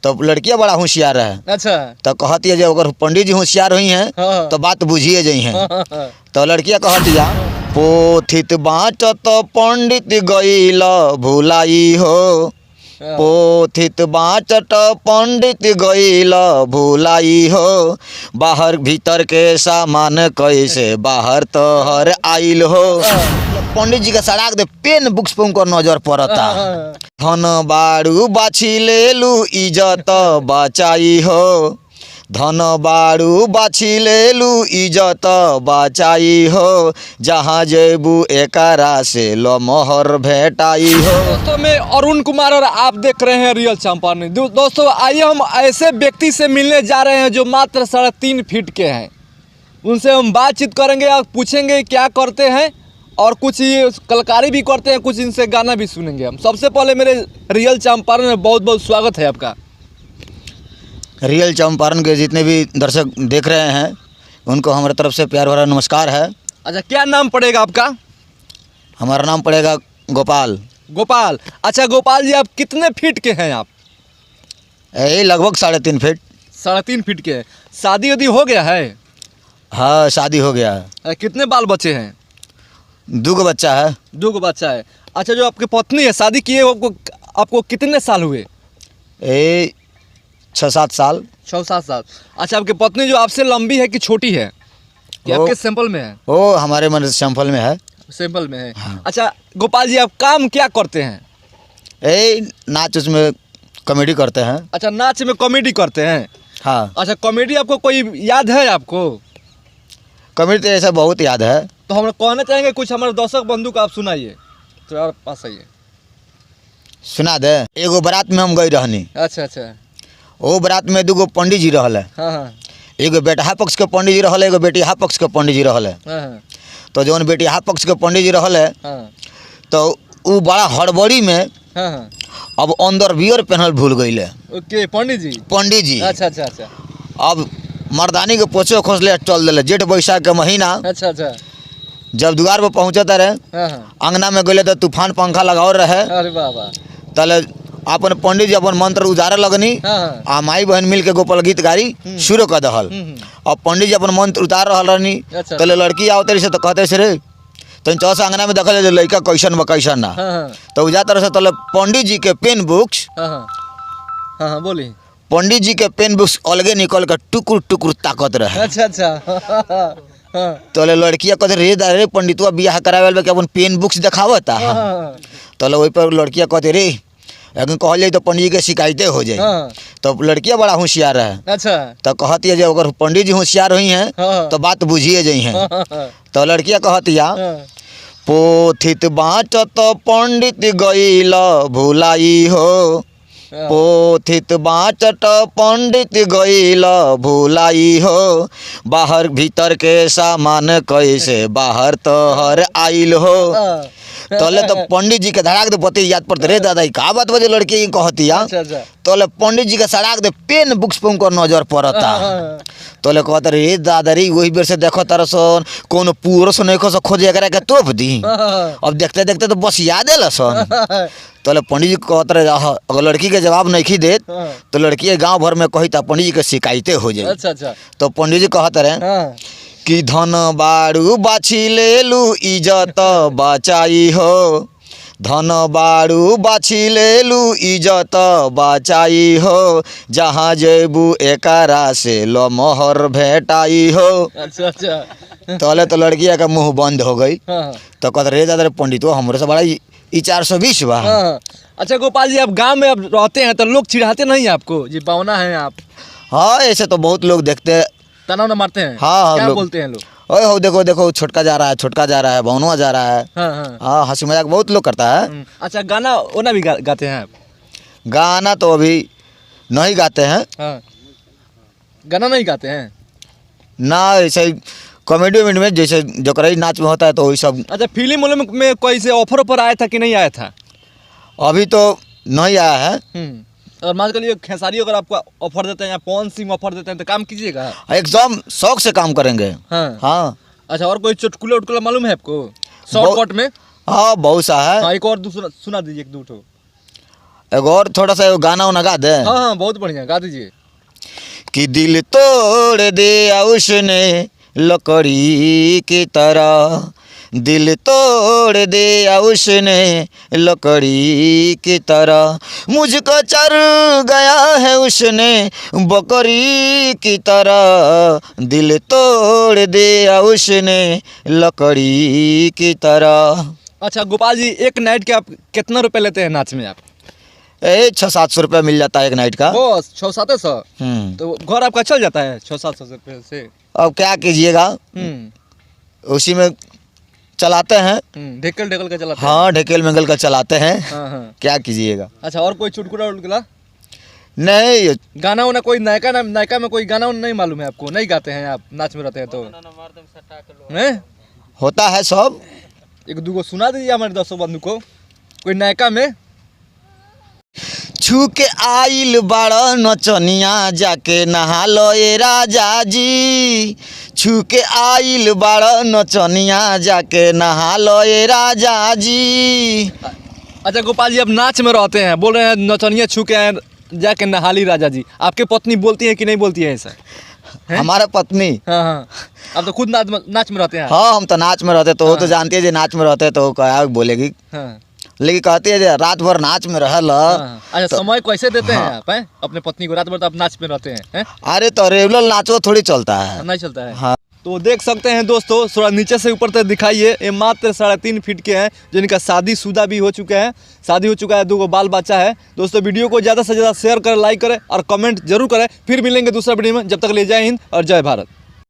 तो लड़कियां बड़ा होशियार है। अच्छा। तो कहती है जब अगर पंडित जी होशियार हुई हैं तो बात बुझिए जाइ हैं। तो लड़कियां कहती है पोथित बाँचत पंडित गईल भुलाई हो, पोथित बाँचत पंडित गईल भुलाई हो, बाहर भीतर के सामान कैसे बाहर तोहर आइल हो। पंडित जी का सड़ाक दे पेन बुक्स पे उनको नजर पड़ता। धन बाड़ू बाछी लेलू इज्जत बचाई हो, धन बाड़ू बाछी लेलू इज्जत बचाई हो, जहाँ जेबू एकरा से लमहर भेटाई हो। दोस्तों मैं अरुण कुमार और आप देख रहे हैं रियल चंपारण। दोस्तों आइए हम ऐसे व्यक्ति से मिलने जा रहे हैं जो मात्र 3.5 फीट के हैं। उनसे हम बातचीत करेंगे और पूछेंगे क्या करते हैं और कुछ ये कलाकारी भी करते हैं, कुछ इनसे गाना भी सुनेंगे हम। सबसे पहले मेरे रियल चंपारण में बहुत बहुत स्वागत है आपका। रियल चंपारण के जितने भी दर्शक देख रहे हैं उनको हमारे तरफ से प्यार भरा नमस्कार है। अच्छा क्या नाम पड़ेगा आपका? हमारा नाम पड़ेगा गोपाल। गोपाल। अच्छा गोपाल जी आप कितने फीट के हैं आप? यही लगभग 3.5 फीट। 3.5 फीट के हैं। शादी वादी हो गया है? हाँ शादी हो गया है। कितने बाल बच्चे हैं? 2 बच्चा है। 2 बच्चा है। अच्छा जो आपकी पत्नी है शादी किए आपको कितने साल हुए? 6-7 साल। 6-7 साल। अच्छा आपकी पत्नी जो आपसे लंबी है कि छोटी है कि आपके सैंपल में है? वो हमारे मन सैंपल में है। सैंपल में है। हाँ। अच्छा गोपाल जी आप काम क्या करते हैं? नाच उसमें कॉमेडी करते हैं। अच्छा नाच में कॉमेडी करते हैं। हाँ। अच्छा कॉमेडी आपको कोई याद है आपको? कॉमेडी तो ऐसा बहुत याद है। तो हम कहना चाहेंगे कुछ हमारे दर्शक बंधु को आप सुनाइए। तो आप पास आइए। सुना दे। एगो बारात में हम गई रहनी। अच्छा अच्छा। वो बारात में 2 पंडित जी रहल है। हाँ हाँ। एगो बेटहा पक्ष के पंडित जी रहल है, एगो बेटिया पक्ष के पंडित जी रहल है। हाँ। तो जौन बेटिया पक्ष के पंडित जी रहल है हाँ। तो वो बड़ा हड़बड़ी में हाँ। अब अंदर बियर पहनल भूल गई। ओके पंडित जी। पंडित जी अच्छा अच्छा अच्छा। अब मर्दानी के पोछो खोसले चल दिले। जेठ बैसाख के महीना। अच्छा अच्छा। जब द्वार पर पहुँचता रहे हाँ। अंगना में गए तो तूफान पंखा लगाओ रहे। अरे बाबा। तले अपन पंडित जी अपन मंत्र उजारे लगनी। हाँ। आ माई बहन मिल के गोपाल गीत गारी शुरू कर दहल। अब पंडित जी अपन मंत्र उतार रहा रहनी। अच्छा। तले लड़की आवते से तो कहते से रे तो चौसा अंगना में देखल जो लड़का कैसन बा कैसन ना। हाँ। तो उजा तरह से तले पंडित जी के पेन बुक्स। हाँ हाँ बोली। पंडित जी के पेन बुक्स अलगे निकल कर टुकुर टुकुर ताकत रहे। अच्छा अच्छा। हाँ। तले लड़किया कहते रे दारे पंडितवा बियाह करावे के अपन पेन बुक्स दिखावता। तले वही पर लड़किया कहते रे अगर कहल जाए तो पंडित जी के शिकायतें हो जाए। हाँ। तो लड़कियां बड़ा होशियार है। अच्छा। तो कहती है जब अगर पंडित जी होशियार हुई हैं तो बात बुझिए जाइ हैं। तो लड़कियां कहती है पोथित बाँचत पंडित गईल भुलाई हो, पोथित बाँचत पंडित गईल भुलाई हो, बाहर भीतर के सामान कैसे बाहर तोहर आइल हो। तोले तो पंडित जी के धड़ाक दे पति याद पड़ते रे दादा का बात बजे लड़की कहती है। तोले पंडित जी के सड़ाक दे पेन बुक्स पे उनको नजर पड़ता। तोले कहते रे दादा रे वही बेर से देखो तार सन कोनो पूरो से नहीं खो खोजे करा के तोप दी। अब देखते देखते तो बस याद है सन। तोले पंडित जी कहते रहे अगर लड़की के जवाब नहीं दे तो लड़की गाँव भर में कही था पंडित जी के शिकायतें हो जाए। अच्छा। तो पंडित जी कहते रहे कि धन बाड़ू बाछी लेलू इज्जत बचाई हो, धन बाड़ू बाछी लेलू इज्जत बचाई हो, जहाँ जेबू एकरा से लमहर भेटाई हो। अच्छा अच्छा। तले तो लड़किया का मुंह बंद हो गई। तो कहते रे दादा पंडित हमरे से बड़ा 420 बा। अच्छा गोपाल जी आप गांव में अब रहते हैं तो लोग चिढ़ाते नहीं आपको जी पावना है आप? हाँ ऐसे तो बहुत लोग देखते हैं। तना ना मारते हैं? हाँ क्या बोलते हैं लोग? ओए हो देखो देखो छोटका जा रहा है, छोटका जा रहा है, बहुनुआ जा रहा है। हाँ हंसी मजाक बहुत लोग करता है। अच्छा गाना ओना भी गाते हैं आप? गाना तो अभी नहीं गाते हैं। हाँ। गाना नहीं गाते हैं ना, ऐसे कॉमेडी में जैसे जो करई नाच में होता है तो वही सब। अच्छा फिल्म में कोई से ऑफर आया था कि नहीं आया था? अभी तो नहीं आया है। और मान के लिए खेसारी अगर आपको ऑफर देते हैं या पवन सिंह ऑफर देते हैं तो काम कीजिएगा? एकदम शौक से काम करेंगे। हाँ। अच्छा और कोई चुटकुला उटकुला मालूम है आपको शॉर्टकट में? हाँ बहुत सा है। हाँ एक और दूसरा सुना दीजिए एक दो ठो। एगो और थोड़ा सा एगो गाना उना गा दे। हाँ हाँ बहुत बढ़िया, गा दीजिए। कि दिल तोड़ दिया उसने लकड़ी की तरह, दिल तोड़ दिया उसने लकड़ी की तरह, मुझको चर गया है उसने बकरी की तरह, दिल तोड़ दिया उसने लकड़ी की तरह। अच्छा गोपाल जी, एक नाइट के आप कितना रुपए लेते हैं नाच में आप? 600-700 रुपया मिल जाता है एक नाइट का। बस 600-700? हम्म। तो घर आपका चल जाता है 600-700 रुपये से? अब क्या कीजिएगा, उसी में चलाते हैं। ढेकल ढेकल का चलाते हैं। हाँ ढकेल मंगल का चलाते हैं। हाँ हाँ। क्या कीजिएगा। अच्छा और कोई चुटकुला उटकुला? नहीं, गाना वाना कोई नायका में कोई गाना नहीं मालूम है आपको? नहीं गाते हैं आप, नाच में रहते हैं तो? हैं? होता है सब। एक दूगो सुना दीजिए हमारे दर्शक बंधु को, कोई नायका में। छू के आइल बड़ा नचनिया जाके नहा लो ए राजा जी, छू के आइल बड़ा नचनिया जाके नहा लो ए राजा जी। अच्छा गोपाल जी, अब नाच में रहते हैं, बोल रहे हैं नचनिया छू के आए जाके नहाली राजा जी, आपके पत्नी बोलती है कि नहीं बोलती है ऐसा? हमारा पत्नी? हाँ हाँ। अब तो खुद नाच में रहते हैं। हाँ हम तो नाच में रहते, तो वो तो जानती है जो नाच में रहते हैं तो वो क्या बोलेगी। हाँ। लेकिन कहती है जो रात भर नाच में रहल। हाँ। अच्छा तो समय कैसे देते हैं आप हैं अपने पत्नी को? रात भर तो आप नाच में रहते हैं? अरे तो रेगुलर नाचो थोड़ी चलता है। नहीं चलता है। हाँ। तो देख सकते हैं दोस्तों, थोड़ा नीचे से ऊपर तक दिखाइए, ये मात्र 3.5 फीट के हैं, जिनका शादीशुदा भी हो चुके हैं, शादी हो चुका है, 2 बाल बच्चा है। दोस्तों वीडियो को ज़्यादा से ज़्यादा शेयर करें, लाइक करें और कमेंट जरूर करें। फिर मिलेंगे दूसरा वीडियो में, जब तक ले जय हिंद और जय भारत।